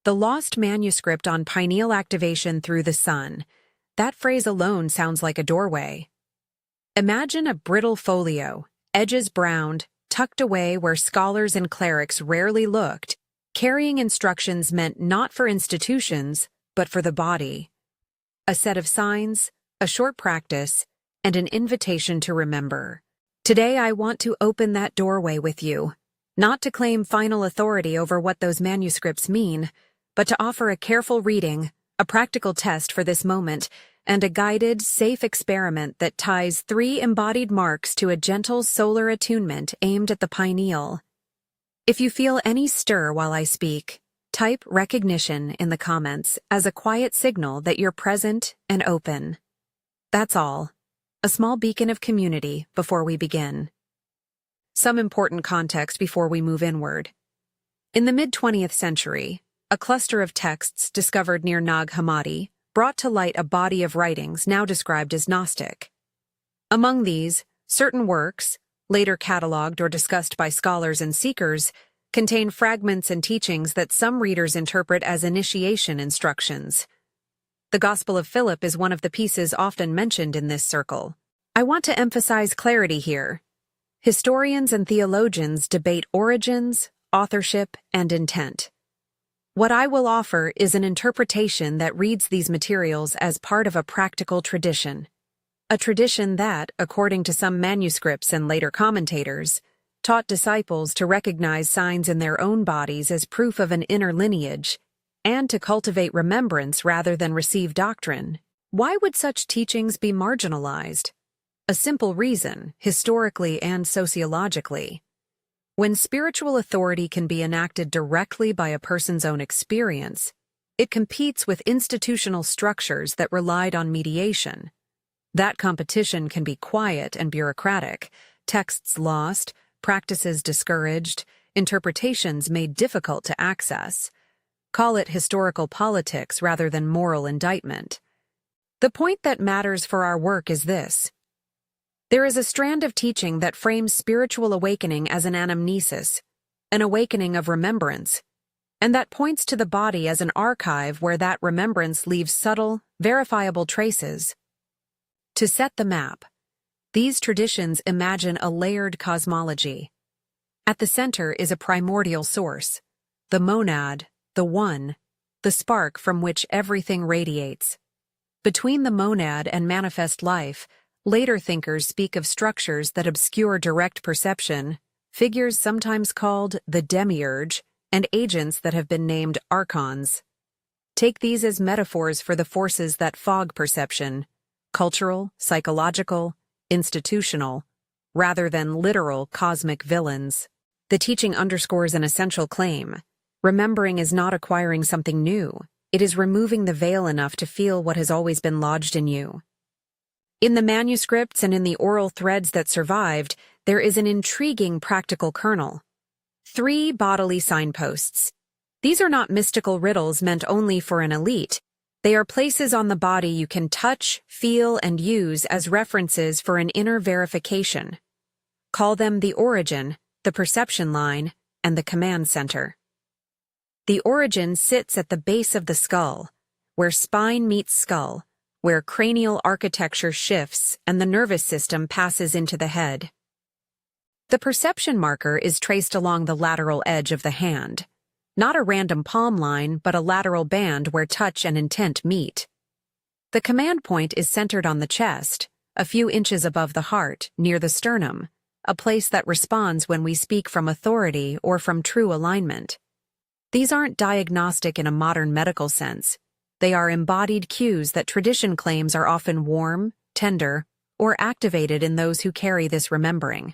The Lost Manuscript on Pineal Activation Through the Sun. That phrase alone sounds like a doorway. Imagine a brittle folio, edges browned, tucked away where scholars and clerics rarely looked, carrying instructions meant not for institutions, but for the body. A set of signs, a short practice, and an invitation to remember. Today I want to open that doorway with you, not to claim final authority over what those manuscripts mean, but to offer a careful reading, a practical test for this moment, and a guided, safe experiment that ties 3 embodied marks to a gentle solar attunement aimed at the pineal. If you feel any stir while I speak, type recognition in the comments as a quiet signal that you're present and open. That's all. A small beacon of community before we begin. Some important context before we move inward. In the mid-20th century, a cluster of texts discovered near Nag Hammadi brought to light a body of writings now described as Gnostic. Among these, certain works, later catalogued or discussed by scholars and seekers, contain fragments and teachings that some readers interpret as initiation instructions. The Gospel of Philip is one of the pieces often mentioned in this circle. I want to emphasize clarity here. Historians and theologians debate origins, authorship, and intent. What I will offer is an interpretation that reads these materials as part of a practical tradition. A tradition that, according to some manuscripts and later commentators, taught disciples to recognize signs in their own bodies as proof of an inner lineage, and to cultivate remembrance rather than receive doctrine. Why would such teachings be marginalized? A simple reason, historically and sociologically. When spiritual authority can be enacted directly by a person's own experience, it competes with institutional structures that relied on mediation. That competition can be quiet and bureaucratic, texts lost, practices discouraged, interpretations made difficult to access. Call it historical politics rather than moral indictment. The point that matters for our work is this. There is a strand of teaching that frames spiritual awakening as an anamnesis, an awakening of remembrance, and that points to the body as an archive where that remembrance leaves subtle, verifiable traces. To set the map, these traditions imagine a layered cosmology. At the center is a primordial source, the monad, the one, the spark from which everything radiates. Between the monad and manifest life, later thinkers speak of structures that obscure direct perception, figures sometimes called the demiurge, and agents that have been named archons. Take these as metaphors for the forces that fog perception, cultural, psychological, institutional, rather than literal cosmic villains. The teaching underscores an essential claim. Remembering is not acquiring something new. It is removing the veil enough to feel what has always been lodged in you. In the manuscripts and in the oral threads that survived, there is an intriguing practical kernel. 3 bodily signposts. These are not mystical riddles meant only for an elite. They are places on the body you can touch, feel, and use as references for an inner verification. Call them the origin, the perception line, and the command center. The origin sits at the base of the skull, where spine meets skull, where cranial architecture shifts and the nervous system passes into the head. The perception marker is traced along the lateral edge of the hand, not a random palm line, but a lateral band where touch and intent meet. The command point is centered on the chest, a few inches above the heart, near the sternum, a place that responds when we speak from authority or from true alignment. These aren't diagnostic in a modern medical sense. They are embodied cues that tradition claims are often warm, tender, or activated in those who carry this remembering.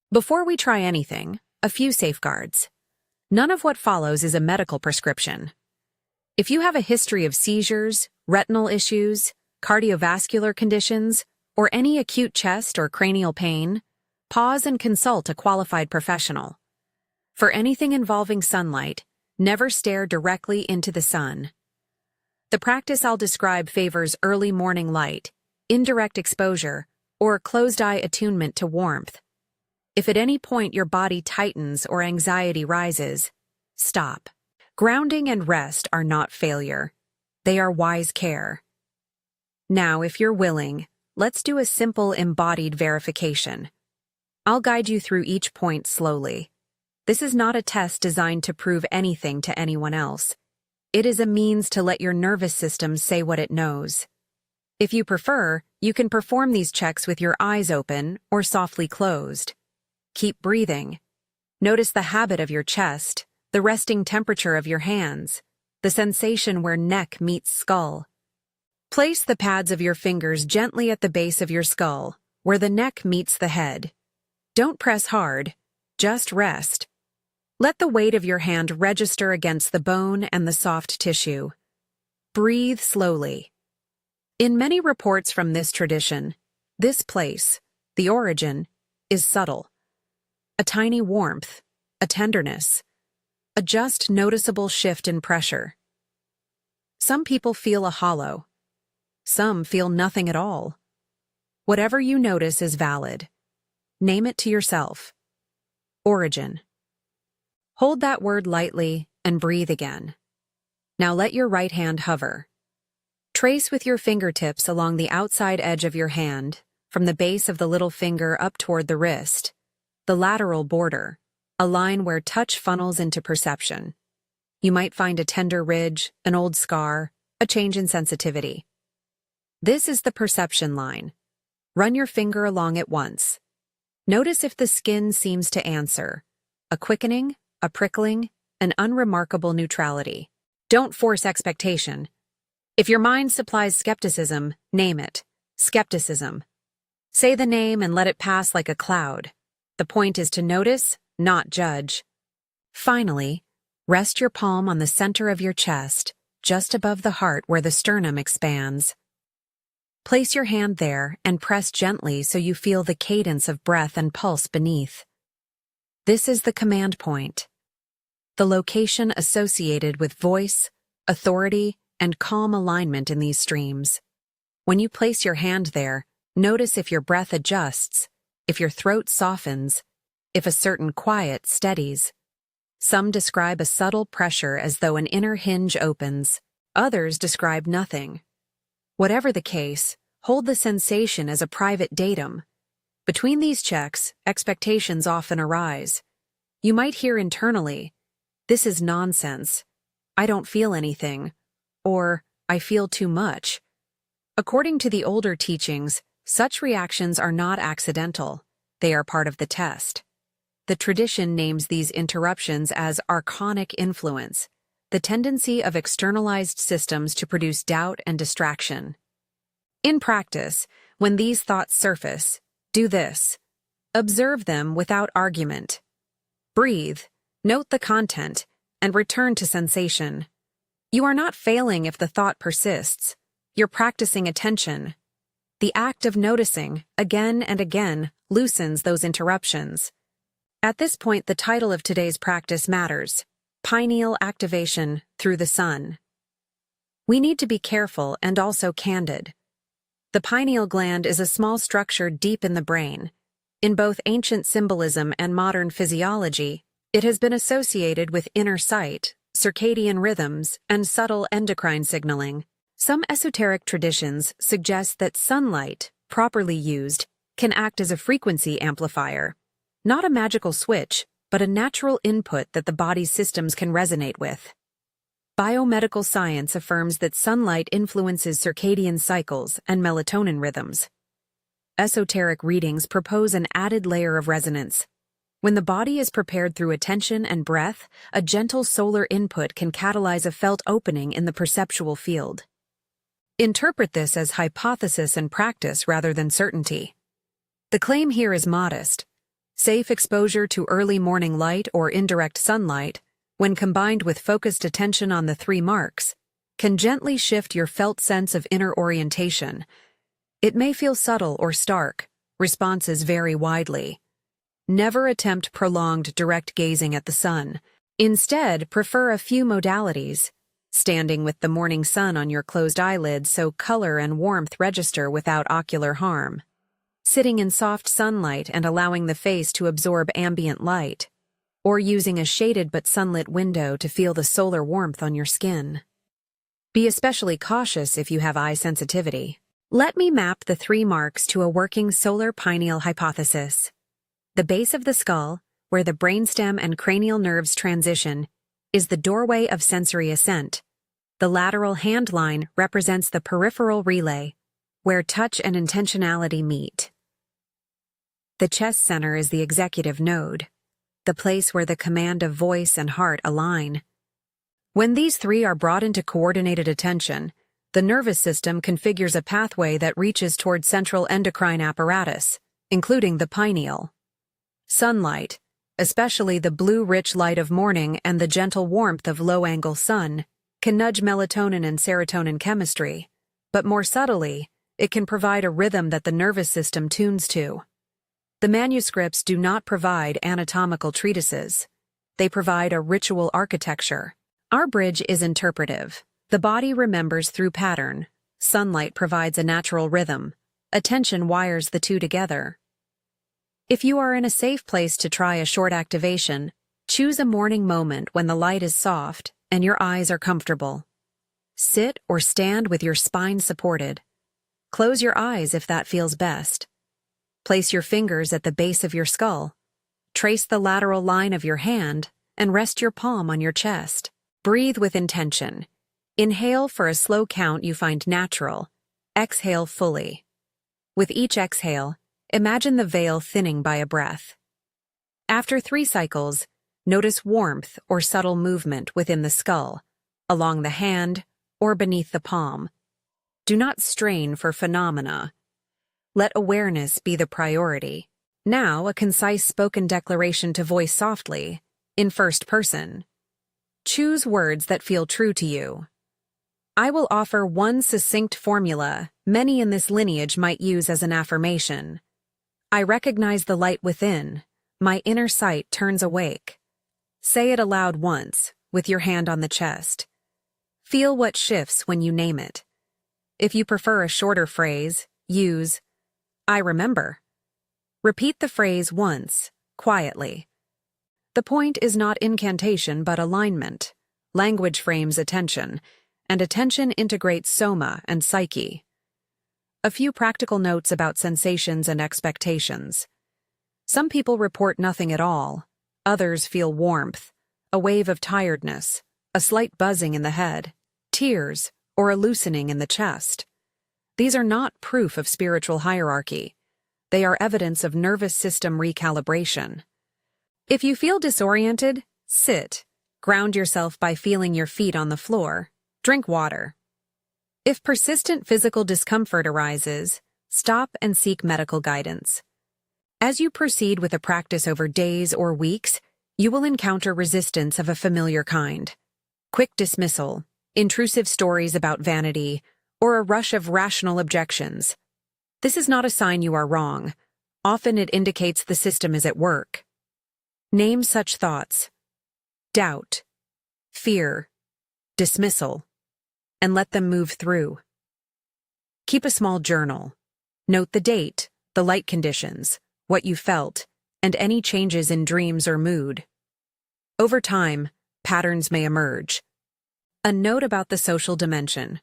Before we try anything, a few safeguards. None of what follows is a medical prescription. If you have a history of seizures, retinal issues, cardiovascular conditions, or any acute chest or cranial pain, pause and consult a qualified professional. For anything involving sunlight, never stare directly into the sun. The practice I'll describe favors early morning light, indirect exposure, or closed-eye attunement to warmth. If at any point your body tightens or anxiety rises, stop. Grounding and rest are not failure. They are wise care. Now, if you're willing, let's do a simple embodied verification. I'll guide you through each point slowly. This is not a test designed to prove anything to anyone else. It is a means to let your nervous system say what it knows. If you prefer, you can perform these checks with your eyes open or softly closed. Keep breathing. Notice the habit of your chest, the resting temperature of your hands, the sensation where neck meets skull. Place the pads of your fingers gently at the base of your skull, where the neck meets the head. Don't press hard, just rest. Let the weight of your hand register against the bone and the soft tissue. Breathe slowly. In many reports from this tradition, this place, the origin, is subtle. A tiny warmth, a tenderness, a just noticeable shift in pressure. Some people feel a hollow. Some feel nothing at all. Whatever you notice is valid. Name it to yourself. Origin. Hold that word lightly and breathe again. Now let your right hand hover. Trace with your fingertips along the outside edge of your hand, from the base of the little finger up toward the wrist, the lateral border, a line where touch funnels into perception. You might find a tender ridge, an old scar, a change in sensitivity. This is the perception line. Run your finger along it once. Notice if the skin seems to answer. A quickening, a prickling, an unremarkable neutrality. Don't force expectation. If your mind supplies skepticism, name it. Skepticism. Say the name and let it pass like a cloud. The point is to notice, not judge. Finally, rest your palm on the center of your chest, just above the heart where the sternum expands. Place your hand there and press gently so you feel the cadence of breath and pulse beneath. This is the command point, the location associated with voice, authority, and calm alignment in these streams. When you place your hand there, notice if your breath adjusts, if your throat softens, if a certain quiet steadies. Some describe a subtle pressure as though an inner hinge opens. Others describe nothing. Whatever the case, hold the sensation as a private datum. Between these checks, expectations often arise. You might hear internally, "This is nonsense. I don't feel anything," or "I feel too much." According to the older teachings, such reactions are not accidental. They are part of the test. The tradition names these interruptions as archonic influence, the tendency of externalized systems to produce doubt and distraction. In practice, when these thoughts surface, do this. Observe them without argument. Breathe, note the content, and return to sensation. You are not failing if the thought persists. You're practicing attention. The act of noticing, again and again, loosens those interruptions. At this point, the title of today's practice matters: Pineal activation through the sun. We need to be careful and also candid. The pineal gland is a small structure deep in the brain. In both ancient symbolism and modern physiology, it has been associated with inner sight, circadian rhythms, and subtle endocrine signaling. Some esoteric traditions suggest that sunlight, properly used, can act as a frequency amplifier. Not a magical switch, but a natural input that the body's systems can resonate with. Biomedical science affirms that sunlight influences circadian cycles and melatonin rhythms. Esoteric readings propose an added layer of resonance. When the body is prepared through attention and breath, a gentle solar input can catalyze a felt opening in the perceptual field. Interpret this as hypothesis and practice rather than certainty. The claim here is modest. Safe exposure to early morning light or indirect sunlight, when combined with focused attention on the 3 marks, can gently shift your felt sense of inner orientation. It may feel subtle or stark. Responses vary widely. Never attempt prolonged direct gazing at the sun. Instead, prefer a few modalities. Standing with the morning sun on your closed eyelids so color and warmth register without ocular harm. Sitting in soft sunlight and allowing the face to absorb ambient light. or using a shaded but sunlit window to feel the solar warmth on your skin. Be especially cautious if you have eye sensitivity. Let me map the 3 marks to a working solar pineal hypothesis. The base of the skull, where the brainstem and cranial nerves transition, is the doorway of sensory ascent. The lateral hand line represents the peripheral relay, where touch and intentionality meet. The chest center is the executive node, the place where the command of voice and heart align. When these 3 are brought into coordinated attention, the nervous system configures a pathway that reaches toward central endocrine apparatus, including the pineal. Sunlight, especially the blue-rich light of morning and the gentle warmth of low-angle sun, can nudge melatonin and serotonin chemistry, but more subtly, it can provide a rhythm that the nervous system tunes to. The manuscripts do not provide anatomical treatises. They provide a ritual architecture. Our bridge is interpretive. The body remembers through pattern. Sunlight provides a natural rhythm. Attention wires the two together. If you are in a safe place to try a short activation, choose a morning moment when the light is soft and your eyes are comfortable. Sit or stand with your spine supported. Close your eyes if that feels best. Place your fingers at the base of your skull. Trace the lateral line of your hand and rest your palm on your chest. Breathe with intention. Inhale for a slow count you find natural. Exhale fully. With each exhale, imagine the veil thinning by a breath. After 3 cycles, notice warmth or subtle movement within the skull, along the hand, or beneath the palm. Do not strain for phenomena. Let awareness be the priority. Now, a concise spoken declaration to voice softly, in first person. Choose words that feel true to you. I will offer one succinct formula many in this lineage might use as an affirmation. I recognize the light within. My inner sight turns awake. Say it aloud once, with your hand on the chest. Feel what shifts when you name it. If you prefer a shorter phrase, use, I remember. Repeat the phrase once, quietly. The point is not incantation but alignment. Language frames attention, and attention integrates soma and psyche. A few practical notes about sensations and expectations. Some people report nothing at all. Others feel warmth, a wave of tiredness, a slight buzzing in the head, tears, or a loosening in the chest. These are not proof of spiritual hierarchy. They are evidence of nervous system recalibration. If you feel disoriented, sit. Ground yourself by feeling your feet on the floor. Drink water. If persistent physical discomfort arises, stop and seek medical guidance. As you proceed with a practice over days or weeks, you will encounter resistance of a familiar kind. Quick dismissal, intrusive stories about vanity, or a rush of rational objections. This is not a sign you are wrong. Often it indicates the system is at work. Name such thoughts: doubt, fear, dismissal, and let them move through. Keep a small journal. Note the date, the light conditions, what you felt, and any changes in dreams or mood. Over time, patterns may emerge. A note about the social dimension.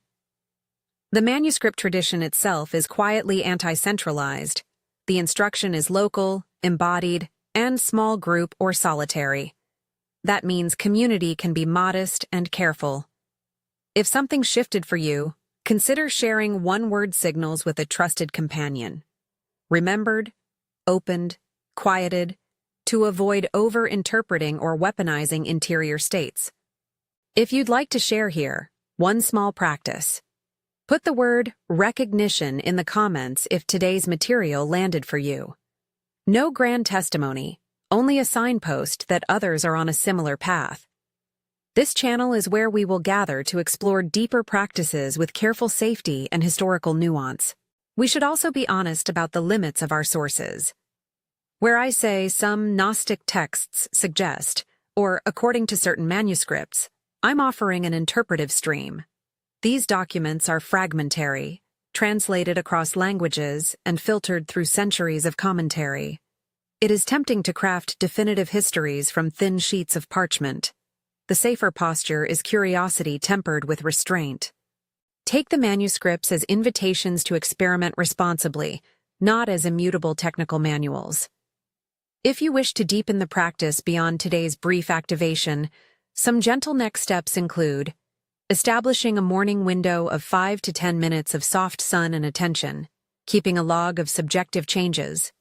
The manuscript tradition itself is quietly anti-centralized. The instruction is local, embodied, and small group or solitary. That means community can be modest and careful. If something shifted for you, consider sharing one-word signals with a trusted companion. Remembered, opened, quieted, to avoid over-interpreting or weaponizing interior states. If you'd like to share here, one small practice. Put the word recognition in the comments if today's material landed for you. No grand testimony, only a signpost that others are on a similar path. This channel is where we will gather to explore deeper practices with careful safety and historical nuance. We should also be honest about the limits of our sources. Where I say some Gnostic texts suggest, or according to certain manuscripts, I'm offering an interpretive stream. These documents are fragmentary, translated across languages and filtered through centuries of commentary. It is tempting to craft definitive histories from thin sheets of parchment. The safer posture is curiosity tempered with restraint. Take the manuscripts as invitations to experiment responsibly, not as immutable technical manuals. If you wish to deepen the practice beyond today's brief activation, some gentle next steps include establishing a morning window of 5 to 10 minutes of soft sun and attention, keeping a log of subjective changes,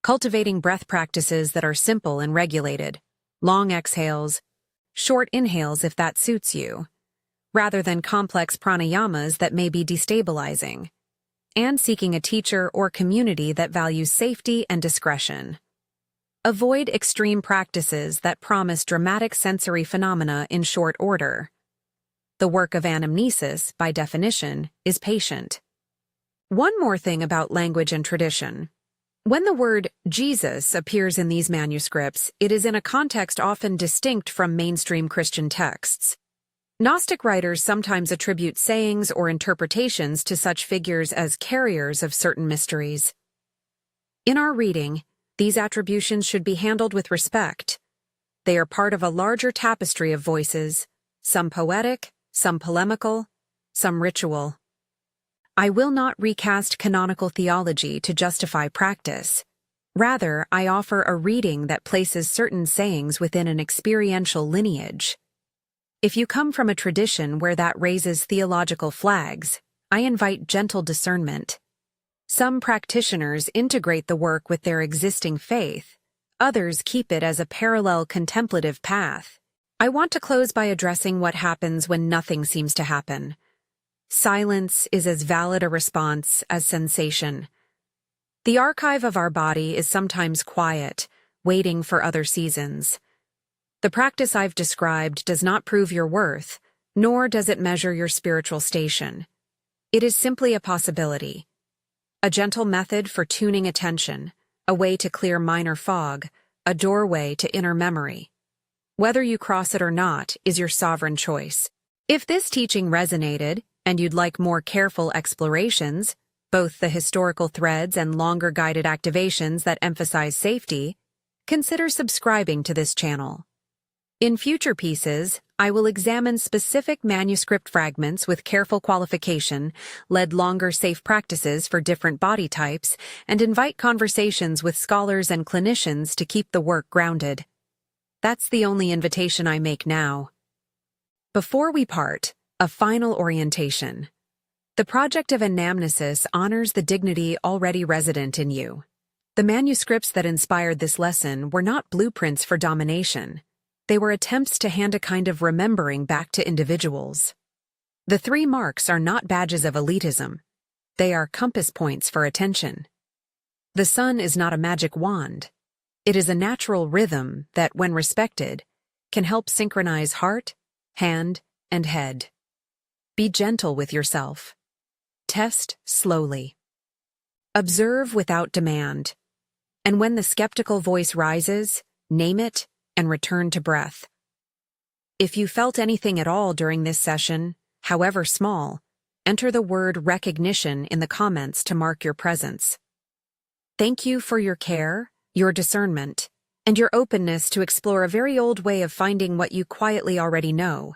cultivating breath practices that are simple and regulated, long exhales, short inhales if that suits you, rather than complex pranayamas that may be destabilizing, and seeking a teacher or community that values safety and discretion. Avoid extreme practices that promise dramatic sensory phenomena in short order. The work of anamnesis, by definition, is patient. One more thing about language and tradition. When the word Jesus appears in these manuscripts, it is in a context often distinct from mainstream Christian texts. Gnostic writers sometimes attribute sayings or interpretations to such figures as carriers of certain mysteries. In our reading, these attributions should be handled with respect. They are part of a larger tapestry of voices, some poetic, some polemical, some ritual. I will not recast canonical theology to justify practice. Rather, I offer a reading that places certain sayings within an experiential lineage. If you come from a tradition where that raises theological flags, I invite gentle discernment. Some practitioners integrate the work with their existing faith. Others keep it as a parallel contemplative path. I want to close by addressing what happens when nothing seems to happen. Silence is as valid a response as sensation. The archive of our body is sometimes quiet, waiting for other seasons. The practice I've described does not prove your worth, nor does it measure your spiritual station. It is simply a possibility. A gentle method for tuning attention, a way to clear minor fog, a doorway to inner memory. Whether you cross it or not is your sovereign choice. If this teaching resonated, and you'd like more careful explorations, both the historical threads and longer guided activations that emphasize safety, consider subscribing to this channel. In future pieces, I will examine specific manuscript fragments with careful qualification, lead longer safe practices for different body types, and invite conversations with scholars and clinicians to keep the work grounded. That's the only invitation I make now. Before we part, a final orientation. The project of anamnesis honors the dignity already resident in you. The manuscripts that inspired this lesson were not blueprints for domination. They were attempts to hand a kind of remembering back to individuals. The 3 marks are not badges of elitism. They are compass points for attention. The sun is not a magic wand. It is a natural rhythm that, when respected, can help synchronize heart, hand, and head. Be gentle with yourself. Test slowly. Observe without demand. And when the skeptical voice rises, name it and return to breath. If you felt anything at all during this session, however small, enter the word recognition in the comments to mark your presence. Thank you for your care, your discernment, and your openness to explore a very old way of finding what you quietly already know.